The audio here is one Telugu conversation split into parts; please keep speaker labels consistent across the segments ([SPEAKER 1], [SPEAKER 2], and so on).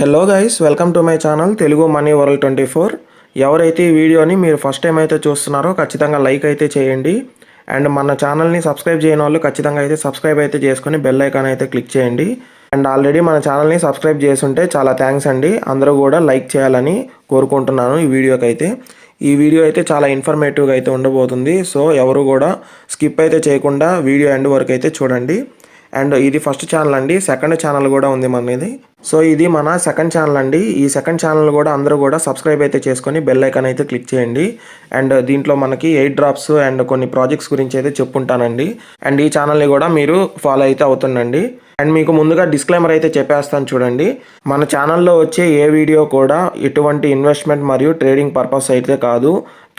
[SPEAKER 1] Hello guys, welcome to my channel Telugu money world 24. ఎవరైతే ఈ వీడియోని మీరు ఫస్ట్ టైం అయితే చూస్తున్నారో ఖచ్చితంగా లైక్ అయితే చేయండి. అండ్ మన ఛానల్ని సబ్స్క్రైబ్ చేయని వాళ్ళు ఖచ్చితంగా అయితే సబ్స్క్రైబ్ అయితే చేసుకొని బెల్ ఐకాన్ అయితే క్లిక్ చేయండి. అండ్ ఆల్రెడీ మన ఛానల్ని సబ్స్క్రైబ్ చేసుంటే చాలా థ్యాంక్స్ అండి. అందరూ కూడా లైక్ చేయాలని కోరుకుంటున్నాను. ఈ వీడియో అయితే చాలా ఇన్ఫర్మేటివ్గా అయితే ఉండబోతుంది. సో ఎవరు కూడా స్కిప్ అయితే చేయకుండా వీడియో ఎండ్ వరకు అయితే చూడండి. అండ్ ఇది ఫస్ట్ ఛానల్ అండి. సెకండ్ ఛానల్ కూడా ఉంది మనది. సో ఇది మన సెకండ్ ఛానల్ అండి. ఈ సెకండ్ ఛానల్ కూడా అందరూ కూడా సబ్స్క్రైబ్ అయితే చేసుకొని బెల్ ఐకాన్ అయితే క్లిక్ చేయండి. అండ్ దీంట్లో మనకి 8 డ్రాప్స్ అండ్ కొన్ని ప్రాజెక్ట్స్ గురించి అయితే చెప్పుంటానండి. అండ్ ఈ ఛానల్ని కూడా మీరు ఫాలో అయితే అవుతుండండి. అండ్ మీకు ముందుగా డిస్క్లైమర్ అయితే చెప్పేస్తాను చూడండి. మన ఛానల్లో వచ్చే ఏ వీడియో కూడా ఎటువంటి ఇన్వెస్ట్మెంట్ మరియు ట్రేడింగ్ పర్పస్ అయితే కాదు,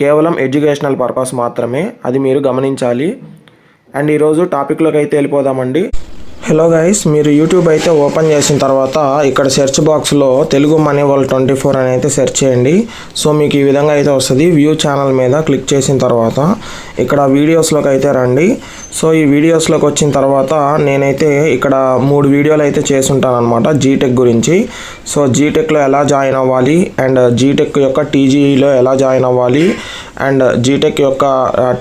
[SPEAKER 1] కేవలం ఎడ్యుకేషనల్ పర్పస్ మాత్రమే. అది మీరు గమనించాలి. అండ్ ఈరోజు టాపిక్లోకి అయితే వెళ్ళిపోదామండి. హలో గైస్, మీరు యూట్యూబ్ అయితే ఓపెన్ చేసిన తర్వాత ఇక్కడ సెర్చ్ బాక్స్లో తెలుగు మనీ వరల్డ్ 24 అని అయితే సెర్చ్ చేయండి. సో మీకు ఈ విధంగా అయితే వస్తుంది. వ్యూ ఛానల్ మీద క్లిక్ చేసిన తర్వాత ఇక్కడ వీడియోస్లోకి అయితే రండి. సో ఈ వీడియోస్లోకి వచ్చిన తర్వాత నేనైతే ఇక్కడ 3 వీడియోలు అయితే చేసి ఉంటాను అనమాట జీటెక్ గురించి. సో జీటెక్లో ఎలా జాయిన్ అవ్వాలి, అండ్ జీటెక్ యొక్క టీజీఈలో ఎలా జాయిన్ అవ్వాలి, అండ్ జీటెక్ యొక్క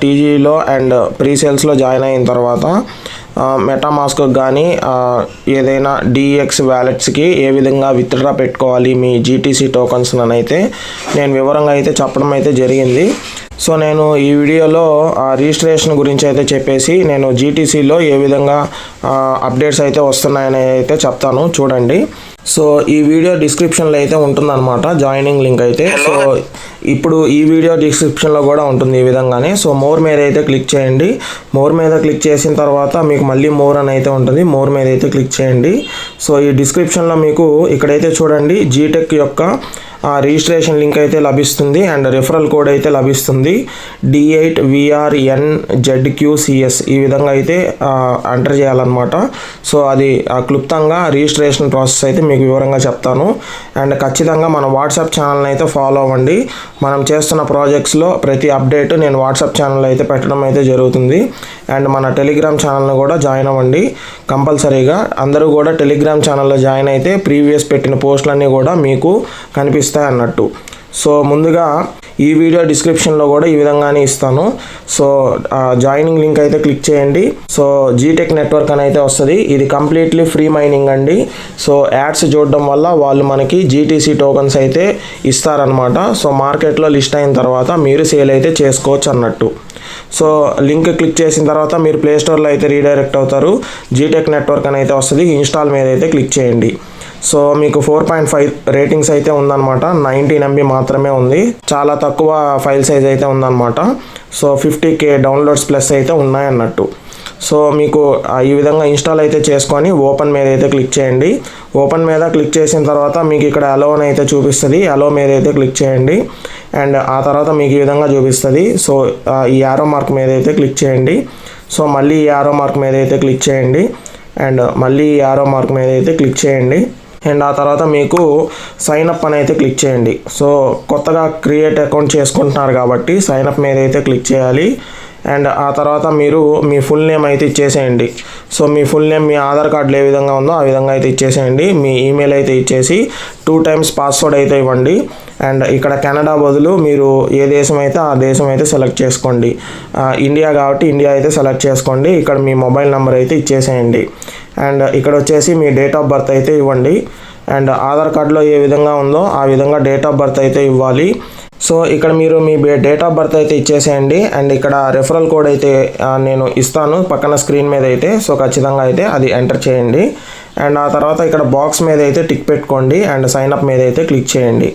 [SPEAKER 1] టీజీఈలో అండ్ ప్రీసేల్స్లో జాయిన్ అయిన తర్వాత మెటామాస్క్ కానీ ఏదైనా డిఎక్స్ వ్యాలెట్స్కి ఏ విధంగా విత్డ్రా పెట్టుకోవాలి మీ జీటీసీ టోకన్స్ అని అయితే నేను వివరంగా అయితే చెప్పడం అయితే జరిగింది. సో నేను ఈ వీడియోలో రిజిస్ట్రేషన్ గురించి అయితే చెప్పేసి నేను జీటీసీలో ఏ విధంగా అప్డేట్స్ అయితే వస్తున్నాయని అయితే చెప్తాను చూడండి. సో ఈ వీడియో డిస్క్రిప్షన్లో అయితే ఉంటుందన్నమాట జాయినింగ్ లింక్ అయితే. సో ఇప్పుడు ఈ వీడియో డిస్క్రిప్షన్లో కూడా ఉంటుంది ఈ విధంగానే. సో మోర్ మీద అయితే క్లిక్ చేయండి. మోర్ మీద క్లిక్ చేసిన తర్వాత మీకు మళ్ళీ మోర్ అని అయితే ఉంటుంది. మోర్ మీద అయితే క్లిక్ చేయండి. సో ఈ డిస్క్రిప్షన్లో మీకు ఇక్కడైతే చూడండి జీటెక్ యొక్క రిజిస్ట్రేషన్ లింక్ అయితే లభిస్తుంది అండ్ రిఫరల్ కోడ్ అయితే లభిస్తుంది. D8VRNZQCS ఈ విధంగా అయితే ఎంటర్ చేయాలన్నమాట. సో అది క్లుప్తంగా రిజిస్ట్రేషన్ ప్రాసెస్ అయితే మీకు వివరంగా చెప్తాను. అండ్ ఖచ్చితంగా మన వాట్సాప్ ఛానల్ని అయితే ఫాలో అవ్వండి. మనం చేస్తున్న ప్రాజెక్ట్స్లో ప్రతి అప్డేట్ నేను వాట్సాప్ ఛానల్లో అయితే పెట్టడం అయితే జరుగుతుంది. అండ్ మన టెలిగ్రామ్ ఛానల్ని కూడా జాయిన్ అవ్వండి కంపల్సరీగా. అందరూ కూడా టెలిగ్రామ్ ఛానల్లో జాయిన్ అయితే ప్రీవియస్ పెట్టిన పోస్టులన్నీ కూడా మీకు కనిపిస్తాయి అన్నట్టు. సో ముందుగా ఈ వీడియో డిస్క్రిప్షన్లో కూడా ఈ విధంగానే ఇస్తాను. సో జాయినింగ్ లింక్ అయితే క్లిక్ చేయండి. సో జీటెక్ నెట్వర్క్ అని అయితే వస్తుంది. ఇది కంప్లీట్లీ ఫ్రీ మైనింగ్ అండి. సో యాడ్స్ చూడడం వల్ల వాళ్ళు మనకి జీటీసీ టోకన్స్ అయితే ఇస్తారనమాట. సో మార్కెట్లో లిస్ట్ అయిన తర్వాత మీరు సేల్ అయితే చేసుకోవచ్చు అన్నట్టు. సో లింక్ క్లిక్ చేసిన తర్వాత మీరు ప్లేస్టోర్లో అయితే రీడైరెక్ట్ అవుతారు. జీటెక్ నెట్వర్క్ అని అయితే వస్తుంది. ఇన్స్టాల్ మీద అయితే క్లిక్ చేయండి. సో మీకు 4.5 రేటింగ్స్ అయితే ఉందన్నమాట. 19 MB మాత్రమే ఉంది. చాలా తక్కువ ఫైల్ సైజ్ అయితే ఉందన్నమాట. సో 50K డౌన్లోడ్స్ ప్లస్ అయితే ఉన్నాయన్నట్టు. సో మీకు ఈ విధంగా ఇన్స్టాల్ అయితే చేసుకొని ఓపెన్ మీద అయితే క్లిక్ చేయండి. ఓపెన్ మీద క్లిక్ చేసిన తర్వాత మీకు ఇక్కడ అలో అని అయితే చూపిస్తుంది. అలో మీద అయితే క్లిక్ చేయండి. అండ్ ఆ తర్వాత మీకు ఈ విధంగా చూపిస్తుంది. సో ఈ యారో మార్క్ మీద అయితే క్లిక్ చేయండి. సో మళ్ళీ ఈ యారో మార్క్ మీద అయితే క్లిక్ చేయండి. అండ్ మళ్ళీ ఈ యారో మార్క్ మీద అయితే క్లిక్ చేయండి. అండ్ ఆ తర్వాత మీకు సైన్ అప్ అని అయితే క్లిక్ చేయండి. సో కొత్తగా క్రియేట్ అకౌంట్ చేసుకుంటున్నారు కాబట్టి సైన్ అప్ మీద అయితే క్లిక్ చేయాలి. అండ్ ఆ తర్వాత మీరు మీ ఫుల్ నేమ్ అయితే ఇచ్చేసేయండి. సో మీ ఫుల్ నేమ్ మీ ఆధార్ కార్డులో ఏ విధంగా ఉందో ఆ విధంగా అయితే ఇచ్చేసేయండి. మీ ఈమెయిల్ అయితే ఇచ్చేసి 2 times పాస్వర్డ్ అయితే ఇవ్వండి. అండ్ ఇక్కడ కెనడా బదులు మీరు ఏ దేశం అయితే ఆ దేశం అయితే సెలెక్ట్ చేసుకోండి. ఇండియా కాబట్టి ఇండియా అయితే సెలెక్ట్ చేసుకోండి. ఇక్కడ మీ మొబైల్ నెంబర్ అయితే ఇచ్చేసేయండి. అండ్ ఇక్కడ వచ్చేసి మీ డేట్ ఆఫ్ బర్త్ అయితే ఇవ్వండి. అండ్ ఆధార్ కార్డులో ఏ విధంగా ఉందో ఆ విధంగా డేట్ ఆఫ్ బర్త్ అయితే ఇవ్వాలి. సో ఇక్కడ మీరు మీ డేట్ ఆఫ్ బర్త్ అయితే ఇచ్చేసేయండి. అండ్ ఇక్కడ రెఫరల్ కోడ్ అయితే నేను ఇస్తాను పక్కన స్క్రీన్ మీద అయితే. సో ఖచ్చితంగా అయితే అది ఎంటర్ చేయండి. అండ్ ఆ తర్వాత ఇక్కడ బాక్స్ మీద అయితే టిక్ పెట్టుకోండి. అండ్ సైన్ అప్ మీద అయితే క్లిక్ చేయండి.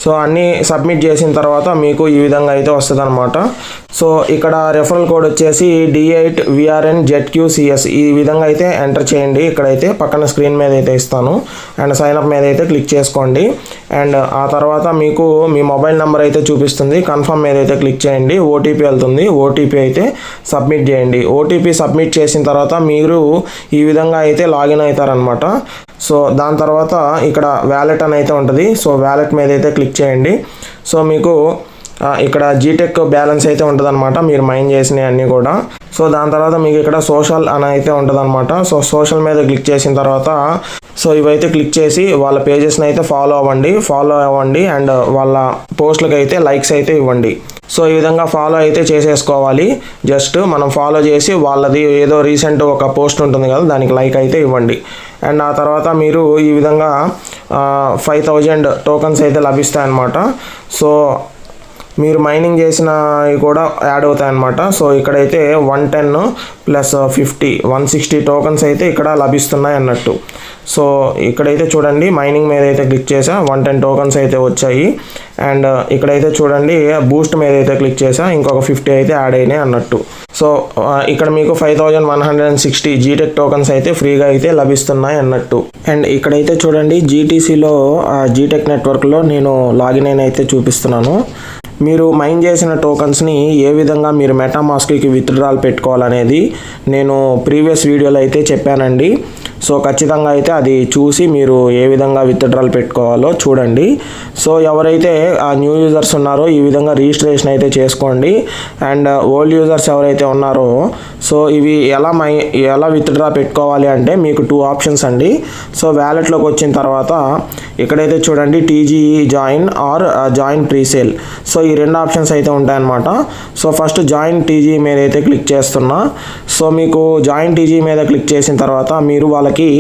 [SPEAKER 1] సో అన్నీ సబ్మిట్ చేసిన తర్వాత మీకు ఈ విధంగా అయితే వస్తుంది అనమాట. సో ఇక్కడ రెఫరల్ కోడ్ వచ్చేసి D8VRNZQCS ఈ విధంగా అయితే ఎంటర్ చేయండి. ఇక్కడైతే పక్కన స్క్రీన్ మీద అయితే ఇస్తాను. అండ్ సైన్ అప్ మీద అయితే క్లిక్ చేసుకోండి. అండ్ ఆ తర్వాత మీకు మీ మొబైల్ నెంబర్ అయితే చూపిస్తుంది. కన్ఫర్మ్ మీద అయితే క్లిక్ చేయండి. ఓటీపీ వెళ్తుంది. ఓటీపీ అయితే సబ్మిట్ చేయండి. ఓటీపీ సబ్మిట్ చేసిన తర్వాత మీరు ఈ విధంగా అయితే లాగిన్ అవుతారనమాట. సో దాని తర్వాత ఇక్కడ వ్యాలెట్ అని అయితే ఉంటుంది. సో వ్యాలెట్ మీద అయితే క్లిక్ చేయండి. సో మీకు ఇక్కడ జీటెక్ బ్యాలెన్స్ అయితే ఉంటుందన్నమాట మీరు మైన్ చేసినవి అన్నీ కూడా. సో దాని తర్వాత మీకు ఇక్కడ సోషల్ అని అయితే ఉంటుందన్నమాట. సో సోషల్ మీద క్లిక్ చేసిన తర్వాత సో ఇవైతే క్లిక్ చేసి వాళ్ళ పేజెస్ని అయితే ఫాలో అవ్వండి అండ్ వాళ్ళ పోస్టులకు అయితే లైక్స్ అయితే ఇవ్వండి. సో ఈ విధంగా ఫాలో అయితే చేసేసుకోవాలి. జస్ట్ మనం ఫాలో చేసి వాళ్ళది ఏదో రీసెంట్ ఒక పోస్ట్ ఉంటుంది కదా దానికి లైక్ అయితే ఇవ్వండి. అండ్ ఆ తర్వాత మీరు ఈ విధంగా 5000 టోకన్స్ అయితే లభిస్తాయి అన్నమాట. సో మీరు మైనింగ్ చేసినవి కూడా యాడ్ అవుతాయి అన్నమాట. సో ఇక్కడైతే 110 + 50 160 టోకన్స్ అయితే ఇక్కడ లభిస్తున్నాయి అన్నట్టు. సో ఇక్కడైతే చూడండి మైనింగ్ మీద అయితే క్లిక్ చేసా 110 టోకన్స్ అయితే వచ్చాయి. అండ్ ఇక్కడైతే చూడండి బూస్ట్ మీద అయితే క్లిక్ చేసా ఇంకొక 50 అయితే యాడ్ అయినాయి అన్నట్టు. సో ఇక్కడ మీకు 5160 జీటెక్ టోకన్స్ అయితే ఫ్రీగా అయితే లభిస్తున్నాయి అన్నట్టు. అండ్ ఇక్కడైతే చూడండి జీటీసీలో జీటెక్ నెట్వర్క్లో నేను లాగిన్ అయితే చూపిస్తున్నాను. మీరు మైన్ చేసిన టోకన్స్ని ఏ విధంగా మీరు మెటామాస్క్కి విత్డ్రాల్ పెట్టుకోవాలనేది నేను ప్రీవియస్ వీడియోలో అయితే చెప్పానండి. సో ఖచ్చితంగా అయితే అది చూసి మీరు ఏ విధంగా విత్డ్రాల్ పెట్టుకోవాలో చూడండి. సో ఎవరైతే ఆ న్యూ యూజర్స్ ఉన్నారో ఈ విధంగా రిజిస్ట్రేషన్ అయితే చేసుకోండి. అండ్ ఓల్డ్ యూజర్స్ ఎవరైతే ఉన్నారో సో ఇవి ఎలా విత్డ్రా పెట్టుకోవాలి అంటే మీకు 2 ఆప్షన్స్ అండి. సో వ్యాలెట్లోకి వచ్చిన తర్వాత ఇక్కడైతే చూడండి TGE join or join presale. So ఈ 2 ఆప్షన్స్ అయితే ఉంటాయన్నమాట. సో ఫస్ట్ జాయిన్ టీజీ మీద అయితే క్లిక్ చేస్తున్నా. సో మీకు జాయిన్ టీజీ మీద క్లిక్ చేసిన తర్వాత మీరు వాళ్ళకి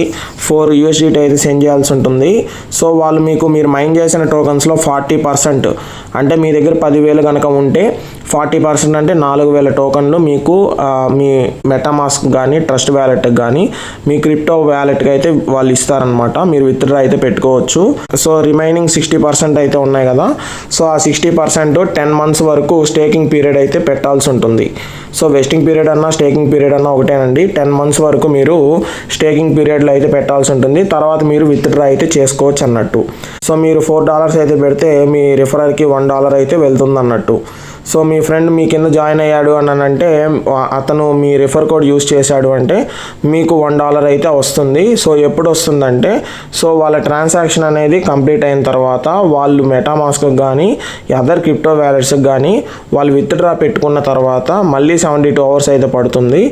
[SPEAKER 1] 4 USDT అయితే సెండ్ చేయాల్సి ఉంటుంది. సో వాళ్ళు మీరు మైన్ చేసిన టోకన్స్లో 40% అంటే మీ దగ్గర 10,000 కనుక ఉంటే 40% అంటే 4,000 టోకన్లు మీకు మీ మెటామాస్క్ కానీ ట్రస్ట్ వ్యాలెట్కి కానీ మీ క్రిప్టో వ్యాలెట్కి అయితే వాళ్ళు ఇస్తారనమాట. మీరు విత్డ్రా అయితే పెట్టుకోవచ్చు. సో రిమైనింగ్ 60% అయితే ఉన్నాయి కదా. సో ఆ 60% 10 months వరకు స్టేకింగ్ పీరియడ్ అయితే పెట్టాల్సి ఉంటుంది. సో వెస్టింగ్ పీరియడ్ అన్నా స్టేకింగ్ పీరియడ్ అన్నా ఒకటేనండి. 10 months వరకు మీరు స్టేకింగ్ పీరియడ్లో అయితే పెట్టాల్సి ఉంటుంది. తర్వాత మీరు విత్డ్రా అయితే చేసుకోవచ్చు అన్నట్టు. సో మీరు $4 అయితే పెడితే మీ రిఫరర్కి $1 అయితే వెళ్తుంది అన్నట్టు. సో మీ ఫ్రెండ్ మీ కింద జాయిన్ అయ్యాడు అని అంటే అతను మీ రిఫర్ కోడ్ యూస్ చేశాడు అంటే మీకు $1 అయితే వస్తుంది. సో ఎప్పుడు వస్తుందంటే సో వాళ్ళ ట్రాన్సాక్షన్ అనేది కంప్లీట్ అయిన తర్వాత వాళ్ళు మెటామాస్క్కి కానీ అదర్ క్రిప్టో వ్యాలెట్స్కి కానీ వాళ్ళు విత్డ్రా పెట్టుకున్న తర్వాత మళ్ళీ 72 hours అయితే పడుతుంది.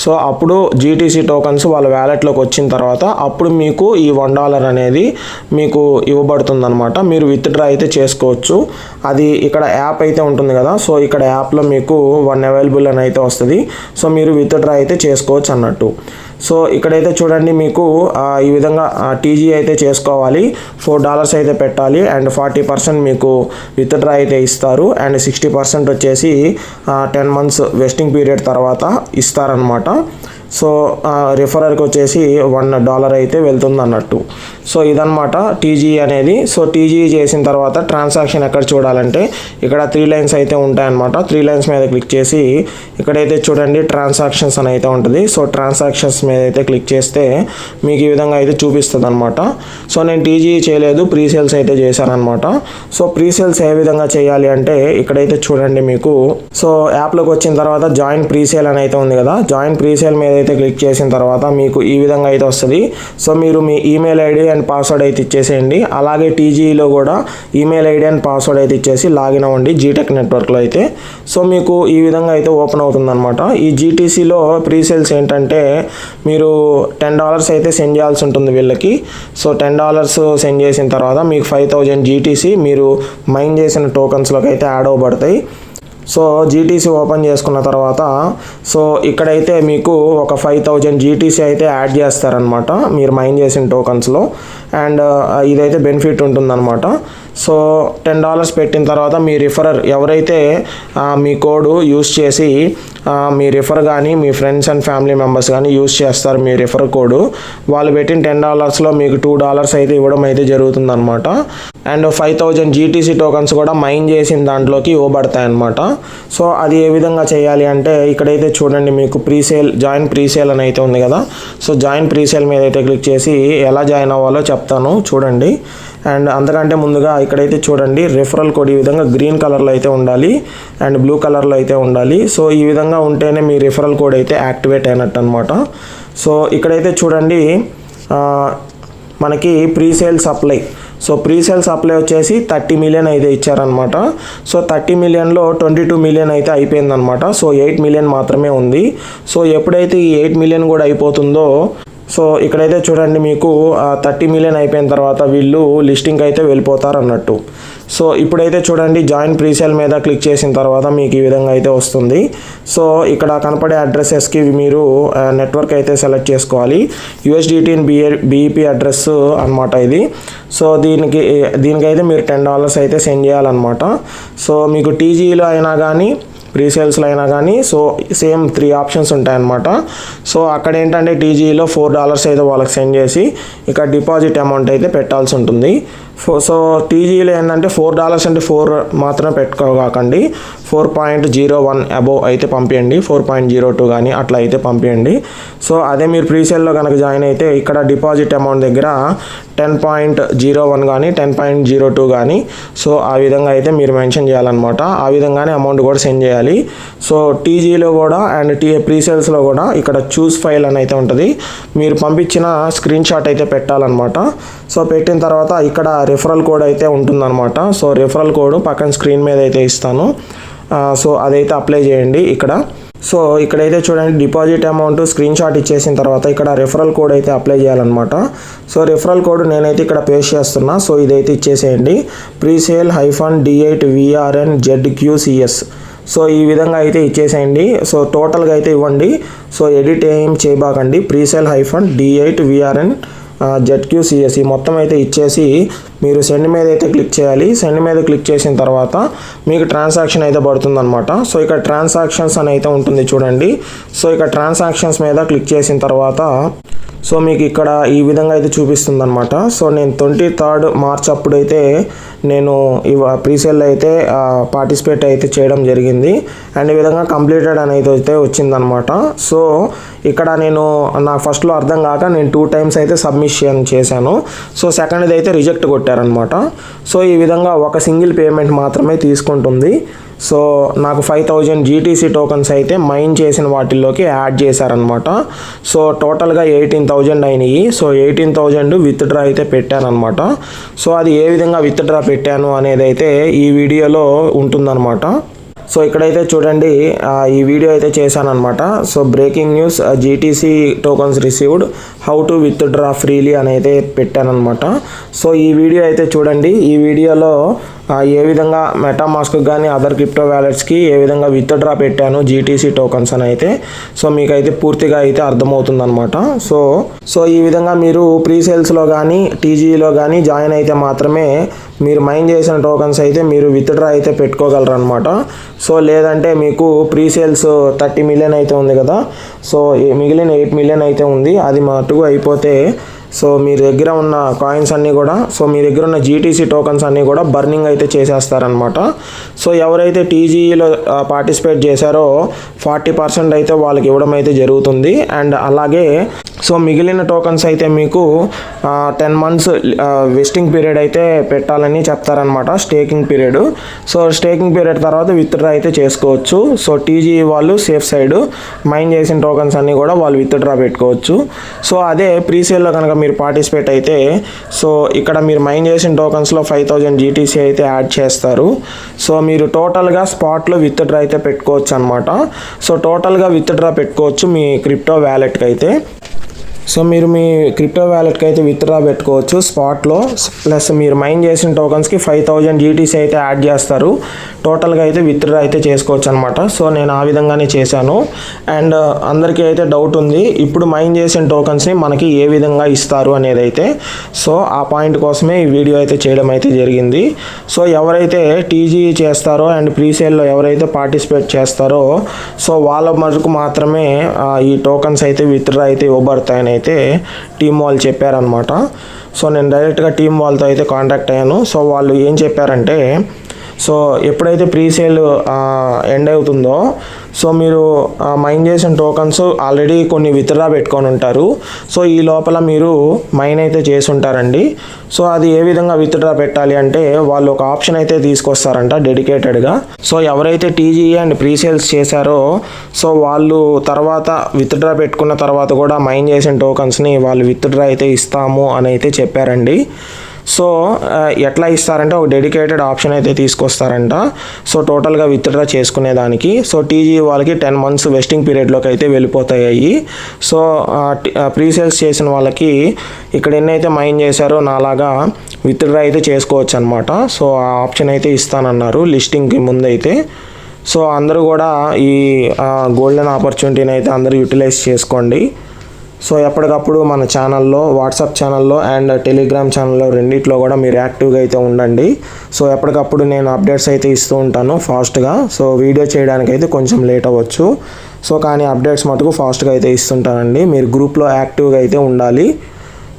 [SPEAKER 1] సో అప్పుడు జీటీసీ టోకన్స్ వాళ్ళ వ్యాలెట్లోకి వచ్చిన తర్వాత అప్పుడు మీకు ఈ $1 అనేది మీకు ఇవ్వబడుతుంది అనమాట. మీరు విత్డ్రా అయితే చేసుకోవచ్చు. అది ఇక్కడ యాప్ అయితే ఉంటుంది కదా. సో ఇక్కడ యాప్లో మీకు 1 అవైలబుల్ అని అయితే వస్తుంది. సో మీరు విత్డ్రా అయితే చేసుకోవచ్చు అన్నట్టు. సో ఇక్కడైతే చూడండి మీకు ఈ విధంగా టీజీ అయితే చేసుకోవాలి. $4 అయితే పెట్టాలి అండ్ 40% మీకు విత్డ్రా అయితే ఇస్తారు. అండ్ 60% వచ్చేసి 10 months వెస్టింగ్ పీరియడ్ తర్వాత ఇస్తారనమాట. సో రిఫరర్కి వచ్చేసి $1 అయితే వెళ్తుంది అన్నట్టు. సో ఇదన్నమాట టీజీ అనేది. సో టీజీ చేసిన తర్వాత ట్రాన్సాక్షన్ ఎక్కడ చూడాలంటే ఇక్కడ 3 lines అయితే ఉంటాయన్నమాట. 3 lines మీద క్లిక్ చేసి ఇక్కడైతే చూడండి ట్రాన్సాక్షన్స్ అని అయితే ఉంటుంది. సో ట్రాన్సాక్షన్స్ మీద అయితే క్లిక్ చేస్తే మీకు ఈ విధంగా అయితే చూపిస్తుంది అనమాట. సో నేను టీజీ చేయలేదు, ప్రీసేల్స్ అయితే చేశానమాట. సో ప్రీసేల్స్ ఏ విధంగా చేయాలి అంటే ఇక్కడైతే చూడండి మీకు సో యాప్లోకి వచ్చిన తర్వాత జాయిన్ ప్రీసేల్ అని అయితే ఉంది కదా. జాయిన్ ప్రీసేల్ మీద అయితే క్లిక్ చేసిన తర్వాత మీకు ఈ విధంగా అయితే వస్తుంది. సో మీరు మీ ఈమెయిల్ ఐడి అండ్ పాస్వర్డ్ అయితే ఇచ్చేసేయండి. అలాగే టీజీలో కూడా ఈమెయిల్ ఐడి అండ్ పాస్వర్డ్ అయితే ఇచ్చేసి లాగిన్ అవ్వండి జీటెక్ నెట్వర్క్లో అయితే. సో మీకు ఈ విధంగా అయితే ఓపెన్ అవుతుంది అనమాట. ఈ జీటీసీలో ప్రీసేల్స్ ఏంటంటే మీరు $10 అయితే సెండ్ చేయాల్సి ఉంటుంది వీళ్ళకి. సో $10 సెండ్ చేసిన తర్వాత మీకు 5000 జీటీసీ మీరు మైన్ చేసిన టోకన్స్లోకి అయితే యాడ్ అవ్వబడతాయి. సో జీటీసీ ఓపెన్ చేసుకున్న తర్వాత సో ఇక్కడైతే మీకు ఒక 5000 జీటీసీ అయితే యాడ్ చేస్తారనమాట మీరు మైన్ చేసిన టోకన్స్లో. అండ్ ఇదైతే బెనిఫిట్ ఉంటుందన్నమాట. సో $10 పెట్టిన తర్వాత మీ రిఫరర్ ఎవరైతే మీ కోడ్ యూస్ చేసి మీ రిఫర్ కానీ మీ ఫ్రెండ్స్ అండ్ ఫ్యామిలీ మెంబర్స్ కానీ యూస్ చేస్తారు మీ రిఫర్ కోడ్, వాళ్ళు పెట్టిన $10లో మీకు $2 అయితే ఇవ్వడం అయితే జరుగుతుందన్నమాట. అండ్ 5000 జీటీసీ టోకన్స్ కూడా మైన్ చేసిన దాంట్లోకి ఇవ్వబడతాయి అన్నమాట. సో అది ఏ విధంగా చేయాలి అంటే ఇక్కడైతే చూడండి మీకు ప్రీసేల్ జాయిన్ ప్రీసేల్ అని అయితే ఉంది కదా. సో జాయిన్ ప్రీసేల్ మీద అయితే క్లిక్ చేసి ఎలా జాయిన్ అవ్వాలో చెప్తాను చూడండి. అండ్ అంతకంటే ముందుగా ఇక్కడైతే చూడండి రిఫరల్ కోడ్ ఈ విధంగా గ్రీన్ కలర్లో అయితే ఉండాలి అండ్ బ్లూ కలర్లో అయితే ఉండాలి. సో ఈ విధంగా ఉంటేనే మీ రిఫరల్ కోడ్ అయితే యాక్టివేట్ అయినట్టు అనమాట. సో ఇక్కడైతే చూడండి మనకి pre-sale supply so pre sale supply వచ్చేసి 30 మిలియన్ అయితే ఇచ్చారనమాట. సో 30 మిలియన్లో 22 మిలియన్ అయితే అయిపోయిందనమాట. సో 8 మిలియన్ మాత్రమే ఉంది. సో ఎప్పుడైతే ఈ 8 మిలియన్ కూడా అయిపోతుందో, సో ఇక్కడైతే చూడండి మీకు 30 మిలియన్ అయిపోయిన తర్వాత వీళ్ళు లిస్టింగ్కి అయితే వెళ్ళిపోతారు అన్నట్టు. సో ఇప్పుడైతే చూడండి జాయిన్ ప్రీసేల్ మీద క్లిక్ చేసిన తర్వాత మీకు ఈ విధంగా అయితే వస్తుంది. సో ఇక్కడ కనపడే అడ్రసెస్కి మీరు నెట్వర్క్ అయితే సెలెక్ట్ చేసుకోవాలి. USDT అండ్ BEP అడ్రస్ అనమాట ఇది. సో దీనికైతే మీరు $10 అయితే సెండ్ చేయాలన్నమాట. సో మీకు TGEలో అయినా కానీ ప్రీసేల్స్లో అయినా కానీ సో సేమ్ 3 ఆప్షన్స్ ఉంటాయన్నమాట. సో అక్కడ ఏంటంటే TGEలో $4 అయితే వాళ్ళకి సెండ్ చేసి ఇక డిపాజిట్ అమౌంట్ అయితే పెట్టాల్సి ఉంటుంది. సో TGEలో ఏంటంటే $4 అంటే 4 మాత్రమే పెట్టుకోకండి, 4.01 అబోవ్ అయితే పంపించండి, 4.02 కానీ అట్లా అయితే పంపించండి. సో అదే మీరు ప్రీసేల్లో కనుక జాయిన్ అయితే ఇక్కడ డిపాజిట్ అమౌంట్ దగ్గర 10.01 కానీ 10.02 కానీ సో ఆ విధంగా అయితే మీరు మెన్షన్ చేయాలన్నమాట. ఆ విధంగానే అమౌంట్ కూడా సెండ్ చేయాలి. సో TGEలో కూడా అండ్ ప్రీసేల్స్లో కూడా ఇక్కడ చూస్ ఫైల్ అని అయితే ఉంటుంది. మీరు పంపించిన స్క్రీన్ షాట్ అయితే పెట్టాలన్నమాట. సో పెట్టిన తర్వాత ఇక్కడ రిఫరల్ కోడ్ అయితే ఉంటుందన్నమాట. సో రిఫరల్ కోడ్ పక్కన స్క్రీన్ మీద అయితే ఇస్తాను. సో అదైతే అప్లై చేయండి ఇక్కడ. సో ఇక్కడైతే చూడండి డిపాజిట్ అమౌంట్ స్క్రీన్ షాట్ ఇచ్చేసిన తర్వాత ఇక్కడ రిఫరల్ కోడ్ అయితే అప్లై చేయాలన్నమాట. సో రిఫరల్ కోడ్ నేనైతే ఇక్కడ పేస్ట్ చేస్తున్నా. సో ఇదైతే ఇచ్చేసేయండి, ప్రీసేల్ -DITVRNZQCS. సో ఈ విధంగా అయితే ఇచ్చేసేయండి. సో టోటల్గా అయితే ఇవ్వండి. సో ఎడిట్ ఏం చేయబాకండి, ప్రీసేల్ -DITVRNZQCS మొత్తం అయితే ఇచ్చేసి మీరు సెండ్ మీద అయితే క్లిక్ చేయాలి. సెండ్ మీద క్లిక్ చేసిన తర్వాత మీకు ట్రాన్సాక్షన్ అయితే పడుతుందన్నమాట. సో ఇక్కడ ట్రాన్సాక్షన్స్ అని అయితే ఉంటుంది చూడండి. సో ఇక్కడ ట్రాన్సాక్షన్స్ మీద క్లిక్ చేసిన తర్వాత సో మీకు ఇక్కడ ఈ విధంగా అయితే చూపిస్తుంది అనమాట. సో నేను 23 మార్చ్ అప్పుడైతే నేను ప్రీసేల్లో అయితే పార్టిసిపేట్ అయితే చేయడం జరిగింది. అండ్ ఈ విధంగా కంప్లీటెడ్ అని అయితే వచ్చిందనమాట. సో ఇక్కడ నేను నాకు ఫస్ట్లో అర్థం కాక నేను 2 టైమ్స్ అయితే సబ్మిషన్ చేశాను. సో సెకండ్ది అయితే రిజెక్ట్ కొట్టారనమాట. సో ఈ విధంగా ఒక సింగిల్ పేమెంట్ మాత్రమే తీసుకుంటుంది. సో నాకు 5000 GTC టోకన్స్ అయితే మైన్ చేసిన వాటిల్లోకి యాడ్ చేశారనమాట. సో టోటల్గా 18,000 అయినాయి. సో 18,000 విత్డ్రా అయితే పెట్టానమాట. సో అది ఏ విధంగా విత్డ్రా పెట్టాను అనేది అయితే ఈ వీడియోలో ఉంటుందన్నమాట. సో ఇక్కడైతే చూడండి ఈ వీడియో అయితే చేశానమాట. So breaking news, GTC tokens received, how to withdraw freely అని అయితే పెట్టానమాట. సో ఈ వీడియో అయితే చూడండి. ఈ వీడియోలో ఏ విధంగా మెటామాస్క్ కానీ అదర్ క్రిప్టో వ్యాలెట్స్కి ఏ విధంగా విత్డ్రా పెట్టాను GTC టోకన్స్ అని అయితే సో మీకైతే పూర్తిగా అయితే అర్థమవుతుందన్నమాట. సో ఈ విధంగా మీరు ప్రీసేల్స్లో కానీ TGEలో కానీ జాయిన్ అయితే మాత్రమే మీరు మైన్ చేసిన టోకన్స్ అయితే మీరు విత్డ్రా అయితే పెట్టుకోగలరు అనమాట. సో లేదంటే మీకు ప్రీసేల్స్ 30 మిలియన్ అయితే ఉంది కదా, సో మిగిలిన 8 మిలియన్ అయితే ఉంది, అది మటుకు అయిపోతే సో మీ దగ్గర ఉన్న కాయిన్స్ అన్నీ కూడా సో మీ దగ్గర ఉన్న GTC టోకన్స్ అన్నీ కూడా బర్నింగ్ అయితే చేసేస్తారనమాట. సో ఎవరైతే TGEలో పార్టిసిపేట్ చేశారో 40% అయితే వాళ్ళకి ఇవ్వడం అయితే జరుగుతుంది. అండ్ అలాగే సో మిగిలిన టోకన్స్ అయితే మీకు 10 months వెస్టింగ్ పీరియడ్ అయితే పెట్టాలని చెప్తారనమాట, staking period. So staking period తర్వాత విత్డ్రా అయితే చేసుకోవచ్చు. సో TGE వాళ్ళు సేఫ్ సైడ్ మైన్ చేసిన టోకన్స్ అన్నీ కూడా వాళ్ళు విత్డ్రా పెట్టుకోవచ్చు. సో అదే ప్రీసేల్లో కనుక మీరు పార్టిసిపేట్ అయితే సో ఇక్కడ మీరు మైన్ చేసిన టోకన్స్లో 5000 GTC అయితే యాడ్ చేస్తారు. సో మీరు టోటల్గా స్పాట్లో విత్డ్రా అయితే పెట్టుకోవచ్చు అనమాట. సో టోటల్గా విత్డ్రా పెట్టుకోవచ్చు మీ క్రిప్టో వ్యాలెట్కి అయితే. సో మీరు మీ క్రిప్టో వ్యాలెట్కి అయితే విత్డ్రా పెట్టుకోవచ్చు స్పాట్లో. ప్లస్ మీరు మైన్ చేసిన టోకన్స్కి 5000 GTC అయితే యాడ్ చేస్తారు. టోటల్గా అయితే విత్డ్రా అయితే చేసుకోవచ్చు అనమాట. సో నేను ఆ విధంగానే చేశాను. అండ్ అందరికీ అయితే డౌట్ ఉంది, ఇప్పుడు మైన్ చేసిన టోకన్స్ని మనకి ఏ విధంగా ఇస్తారు అనేది అయితే. సో ఆ పాయింట్ కోసమే ఈ వీడియో అయితే చేయడం అయితే జరిగింది. సో ఎవరైతే TGE చేస్తారో అండ్ ప్రీసేల్లో ఎవరైతే పార్టిసిపేట్ చేస్తారో సో వాళ్ళ మటుకు మాత్రమే ఈ టోకన్స్ అయితే విత్డ్రా అయితే ఇవ్వబడతాయని అయితే టీమ్ వాళ్ళు చెప్పారనమాట. సో నేను డైరెక్ట్గా టీమ్ వాళ్ళతో అయితే కాంటాక్ట్ అయ్యాను. సో వాళ్ళు ఏం చెప్పారంటే సో ఎప్పుడైతే ప్రీసేల్ ఎండ్ అవుతుందో సో మీరు మైన్ చేసిన టోకన్స్ ఆల్రెడీ కొన్ని విత్డ్రా పెట్టుకొని ఉంటారు. సో ఈ లోపల మీరు మైన్ అయితే చేసి ఉంటారండి. సో అది ఏ విధంగా విత్డ్రా పెట్టాలి అంటే వాళ్ళు ఒక ఆప్షన్ అయితే తీసుకొస్తారంట డెడికేటెడ్గా. సో ఎవరైతే TGE అండ్ ప్రీసేల్స్ చేశారో సో వాళ్ళు తర్వాత విత్డ్రా పెట్టుకున్న తర్వాత కూడా మైన్ చేసిన టోకన్స్ని వాళ్ళు విత్డ్రా అయితే ఇస్తాము అని అయితే చెప్పారండి. సో ఎట్లా ఇస్తారంటే ఒక డెడికేటెడ్ ఆప్షన్ అయితే తీసుకొస్తారంట. సో టోటల్గా విత్డ్రా చేసుకునేదానికి. సో టీజీ వాళ్ళకి 10 months వెస్టింగ్ పీరియడ్లోకి అయితే వెళ్ళిపోతాయి. సో ప్రీసేల్స్ చేసిన వాళ్ళకి ఇక్కడ ఎన్నైతే మైన్ చేశారో నాలాగా విత్డ్రా అయితే చేసుకోవచ్చు అనమాట. సో ఆ ఆప్షన్ అయితే ఇస్తానన్నారు లిస్టింగ్కి ముందైతే. సో అందరూ కూడా ఈ గోల్డెన్ ఆపర్చునిటీని అయితే అందరూ యూటిలైజ్ చేసుకోండి. సో ఎప్పటికప్పుడు మన ఛానల్లో, వాట్సాప్ ఛానల్లో అండ్ టెలిగ్రామ్ ఛానల్లో రెండిట్లో కూడా మీరు యాక్టివ్గా అయితే ఉండండి. సో ఎప్పటికప్పుడు నేను అప్డేట్స్ అయితే ఇస్తూ ఉంటాను ఫాస్ట్గా. సో వీడియో చేయడానికి అయితే కొంచెం లేట్ అవ్వచ్చు. సో కానీ అప్డేట్స్ మటుకు ఫాస్ట్గా అయితే ఇస్తుంటానండి. మీరు గ్రూప్లో యాక్టివ్గా అయితే ఉండాలి.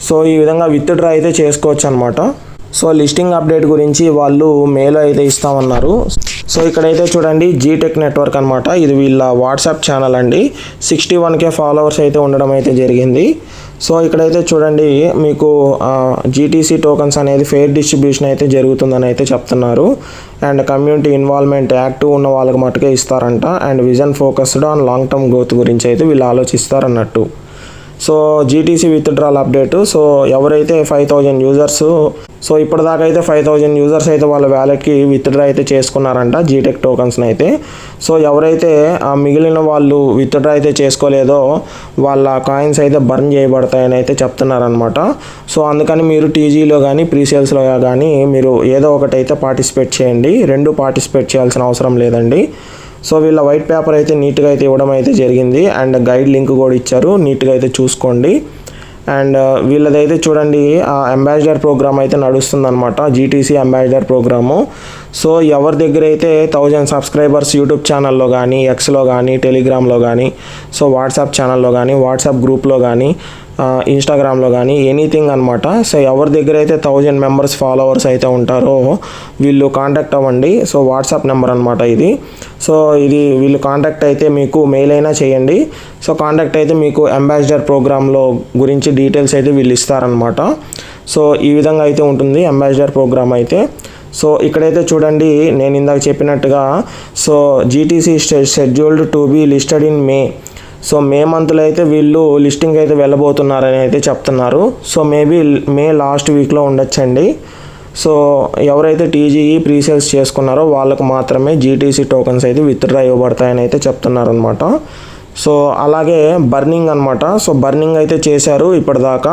[SPEAKER 1] సో ఈ విధంగా విత్డ్రా అయితే చేసుకోవచ్చు అనమాట. సో లిస్టింగ్ అప్డేట్ గురించి వాళ్ళు మెయిల్ అయితే ఇస్తామన్నారు. సో ఇక్కడైతే చూడండి జీటెక్ నెట్వర్క్ అనమాట. ఇది వీళ్ళ వాట్సాప్ ఛానల్ అండి. 61K ఫాలోవర్స్ అయితే ఉండడం అయితే జరిగింది. సో ఇక్కడైతే చూడండి మీకు జీటీసీ టోకన్స్ అనేది ఫెయిర్ డిస్ట్రిబ్యూషన్ అయితే జరుగుతుందని అయితే చెప్తున్నారు. అండ్ కమ్యూనిటీ ఇన్వాల్వ్మెంట్ యాక్టివ్ ఉన్న వాళ్ళకి మటుకే ఇస్తారంట. And vision focused on long term growth గురించి అయితే వీళ్ళు ఆలోచిస్తారన్నట్టు. So GTC withdrawal update. So ఎవరైతే 5000 యూజర్స్, సో ఇప్పటిదాకా అయితే 5000 యూజర్స్ అయితే వాళ్ళ వ్యాలెట్కి విత్డ్రా అయితే చేసుకున్నారంట జీటెక్ టోకన్స్ని అయితే. సో ఎవరైతే మిగిలిన వాళ్ళు విత్డ్రా అయితే చేసుకోలేదో వాళ్ళ కాయిన్స్ అయితే బర్న్ చేయబడతాయని అయితే చెప్తున్నారనమాట. సో అందుకని మీరు టీజీలో కానీ ప్రీసేల్స్లో కానీ మీరు ఏదో ఒకటి అయితే పార్టిసిపేట్ చేయండి. 2 పార్టిసిపేట్ చేయాల్సిన అవసరం లేదండి. సో వీళ్ళ వైట్ పేపర్ అయితే నీట్గా అయితే ఇవ్వడం అయితే జరిగింది. అండ్ గైడ్ లింక్ కూడా ఇచ్చారు, నీట్గా అయితే చూసుకోండి. అండ్ వీళ్ళదైతే చూడండి అంబాసిడర్ ప్రోగ్రామ్ అయితే నడుస్తుందన్నమాట, జీటీసీ అంబాసిడర్ ప్రోగ్రాము. సో ఎవరి దగ్గర అయితే 1000 సబ్స్క్రైబర్స్ యూట్యూబ్ ఛానల్లో కానీ, ఎక్స్లో కానీ, టెలిగ్రామ్లో కానీ, సో వాట్సాప్ ఛానల్లో కానీ, వాట్సాప్ గ్రూప్లో కానీ, ఇన్స్టాగ్రామ్లో కానీ ఎనీథింగ్ అనమాట. సో ఎవరి దగ్గర అయితే 1000 మెంబర్స్ ఫాలోవర్స్ అయితే ఉంటారో వీళ్ళు కాంటాక్ట్ అవ్వండి. సో వాట్సాప్ నెంబర్ అనమాట ఇది. సో ఇది వీళ్ళు కాంటాక్ట్ అయితే మీకు మెయిల్ అయినా చేయండి. సో కాంటాక్ట్ అయితే మీకు అంబాసిడర్ ప్రోగ్రాంలో గురించి డీటెయిల్స్ అయితే వీళ్ళు ఇస్తారనమాట. సో ఈ విధంగా అయితే ఉంటుంది అంబాసిడర్ ప్రోగ్రామ్ అయితే. సో ఇక్కడైతే చూడండి నేను ఇందాక చెప్పినట్టుగా so GTC scheduled to be listed in May. So May మంత్లో అయితే వీళ్ళు లిస్టింగ్ అయితే వెళ్ళబోతున్నారని అయితే చెప్తున్నారు. సో మేబీ మే లాస్ట్ వీక్లో ఉండొచ్చండి. సో ఎవరైతే టీజీఈ ప్రీసేల్స్ చేసుకున్నారో వాళ్ళకు మాత్రమే జీటీసీ టోకన్స్ అయితే విత్డ్రా ఇవ్వబడతాయని అయితే చెప్తున్నారనమాట. సో అలాగే బర్నింగ్ అనమాట. సో బర్నింగ్ అయితే చేశారు ఇప్పటిదాకా.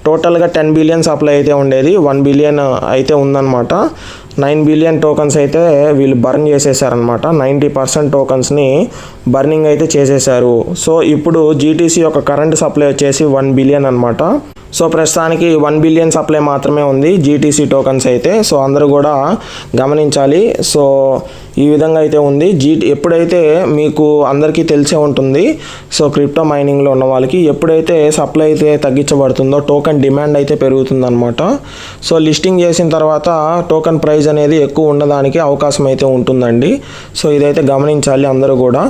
[SPEAKER 1] టోటల్గా 10 బిలియన్ సప్లై అయితే ఉండేది, 1 బిలియన్ అయితే ఉందన్నమాట. 9 బిలియన్ టోకన్స్ అయితే వీళ్ళు బర్న్ చేసేసారనమాట. 90% టోకన్స్ని బర్నింగ్ అయితే చేసేసారు. సో ఇప్పుడు జీటీసీ యొక్క కరెంట్ సప్లై వచ్చేసి 1 బిలియన్ అనమాట. సో ప్రస్తుతానికి 1 బిలియన్ సప్లై మాత్రమే ఉంది జీటీసీ టోకన్స్ అయితే. సో అందరూ కూడా గమనించాలి. సో ఈ విధంగా అయితే ఉంది. ఎప్పుడైతే మీకు అందరికీ తెలిసే ఉంటుంది, సో క్రిప్టో మైనింగ్లో ఉన్న వాళ్ళకి ఎప్పుడైతే సప్లై అయితే తగ్గించబడుతుందో టోకెన్ డిమాండ్ అయితే పెరుగుతుందన్నమాట. సో లిస్టింగ్ చేసిన తర్వాత టోకెన్ ప్రైస్ అనేది ఎక్కువ ఉండడానికి అవకాశం అయితే ఉంటుందండి. సో ఇదైతే గమనించాలి అందరూ కూడా.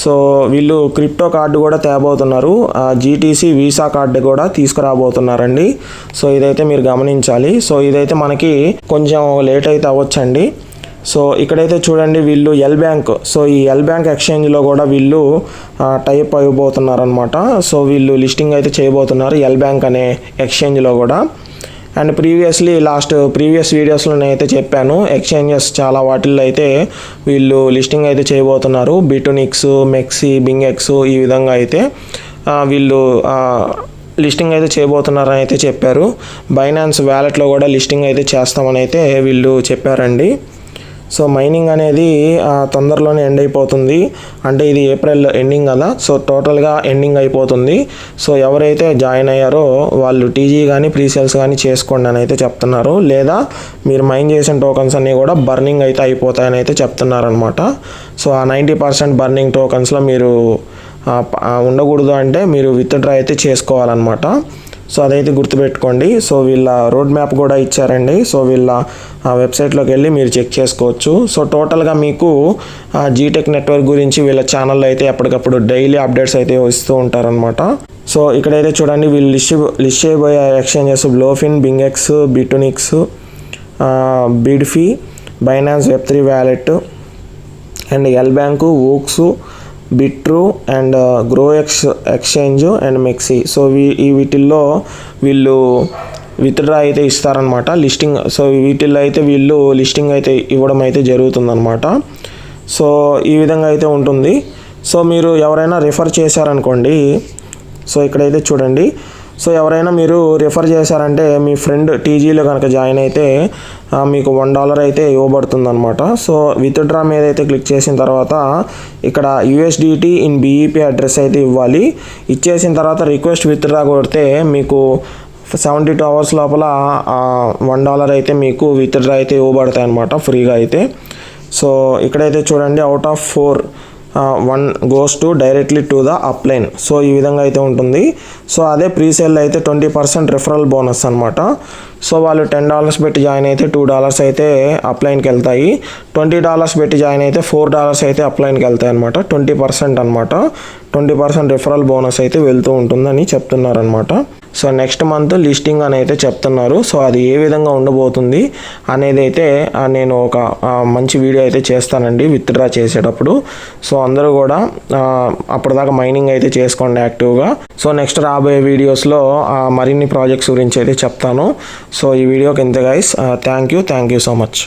[SPEAKER 1] సో వీళ్ళు క్రిప్టో కార్డు కూడా తేబోతున్నారు, జీటీసీ వీసా కార్డు కూడా తీసుకురాబోతున్నారండి. సో ఇదైతే మీరు గమనించాలి. సో ఇదైతే మనకి కొంచెం లేట్ అయితే అవ్వచ్చండి. సో ఇక్కడైతే చూడండి వీళ్ళు ఎల్ బ్యాంక్, సో ఈ ఎల్ బ్యాంక్ ఎక్స్చేంజ్లో కూడా వీళ్ళు టైప్ అయిపోతున్నారనమాట. సో వీళ్ళు లిస్టింగ్ అయితే చేయబోతున్నారు ఎల్ బ్యాంక్ అనే ఎక్స్చేంజ్లో కూడా. అండ్ ప్రీవియస్ వీడియోస్లో నేనైతే చెప్పాను, ఎక్స్చేంజెస్ చాలా వాటిల్లో అయితే వీళ్ళు లిస్టింగ్ అయితే చేయబోతున్నారు. బిటోనిక్స్, మెక్సీ, బింగెక్స్ ఈ విధంగా అయితే వీళ్ళు లిస్టింగ్ అయితే చేయబోతున్నారని అయితే చెప్పారు. బైనాన్స్ వ్యాలెట్లో కూడా లిస్టింగ్ అయితే చేస్తామని అయితే వీళ్ళు చెప్పారండి. సో మైనింగ్ అనేది తొందరలోనే ఎండ్ అయిపోతుంది, అంటే ఇది ఏప్రిల్ ఎండింగ్ కదా. సో టోటల్గా ఎండింగ్ అయిపోతుంది. సో ఎవరైతే జాయిన్ అయ్యారో వాళ్ళు టీజీ కానీ ప్రీసేల్స్ కానీ చేసుకోండి అని అయితే చెప్తున్నారు. లేదా మీరు మైన్ చేసిన టోకన్స్ అన్నీ కూడా బర్నింగ్ అయితే అయిపోతాయని అయితే చెప్తున్నారనమాట. సో ఆ 90% బర్నింగ్ టోకన్స్లో మీరు ఉండకూడదు, అంటే మీరు విత్డ్రా అయితే చేసుకోవాలన్నమాట. సో అదైతే గుర్తుపెట్టుకోండి. సో వీళ్ళ రోడ్ మ్యాప్ కూడా ఇచ్చారండి. సో వీళ్ళ వెబ్సైట్లోకి వెళ్ళి మీరు చెక్ చేసుకోవచ్చు. సో టోటల్గా మీకు జీటెక్ నెట్వర్క్ గురించి వీళ్ళ ఛానల్లో అయితే ఎప్పటికప్పుడు డైలీ అప్డేట్స్ అయితే ఇస్తూ ఉంటారనమాట. సో ఇక్కడైతే చూడండి వీళ్ళు లిస్ట్ చేయబోయే exchanges BloFin, BingX, Bitunix, BYDFi, Binance Web3 wallet and LBank, వూక్స్, Bitrue and grow exchange and MEXC. So వీటిల్లో వీళ్ళు విత్డ్రా అయితే ఇస్తారనమాట లిస్టింగ్. సో వీటిల్లో అయితే వీళ్ళు లిస్టింగ్ అయితే ఇవ్వడం అయితే జరుగుతుందన్నమాట. సో ఈ విధంగా అయితే ఉంటుంది. సో మీరు ఎవరైనా రిఫర్ చేశారనుకోండి, సో ఇక్కడైతే చూడండి, సో ఎవరైనా మీరు రిఫర్ చేశారంటే మీ ఫ్రెండ్ టీజీలో కనుక జాయిన్ అయితే మీకు $1 అయితే ఇవ్వబడుతుంది అనమాట. సో విత్డ్రా మీద అయితే క్లిక్ చేసిన తర్వాత ఇక్కడ USDT ఇన్ BEP అడ్రస్ అయితే ఇవ్వాలి. ఇచ్చేసిన తర్వాత రిక్వెస్ట్ విత్డ్రా కొడితే మీకు 72 అవర్స్ లోపల $1 అయితే మీకు విత్డ్రా అయితే ఇవ్వబడతాయి అనమాట ఫ్రీగా అయితే. సో ఇక్కడైతే చూడండి, out of 4 1 goes to directly to the upline. So ఈ విధంగా అయితే ఉంటుంది. సో అదే ప్రీసేల్ అయితే 20% రిఫరల్ బోనస్ అనమాట. సో వాళ్ళు $10 పెట్టి జాయిన్ అయితే $2 అయితే అప్లైన్కి వెళ్తాయి. $20 పెట్టి జాయిన్ అయితే $4 అయితే అప్లైన్కి వెళ్తాయి అనమాట. 20% అనమాట. 20% రిఫరల్ బోనస్ అయితే వెళ్తూ ఉంటుందని చెప్తున్నారనమాట. సో నెక్స్ట్ మంత్ లిస్టింగ్ అని అయితే చెప్తున్నారు. సో అది ఏ విధంగా ఉండబోతుంది అనేది అయితే నేను ఒక మంచి వీడియో అయితే చేస్తానండి విత్డ్రా చేసేటప్పుడు. సో అందరూ కూడా అప్పటిదాకా మైనింగ్ అయితే చేసుకోండి యాక్టివ్గా. సో నెక్స్ట్ రాబోయే వీడియోస్లో మరిన్ని ప్రాజెక్ట్స్ గురించి అయితే చెప్తాను. సో ఈ వీడియోకి ఇంతే guys. Thank you so much.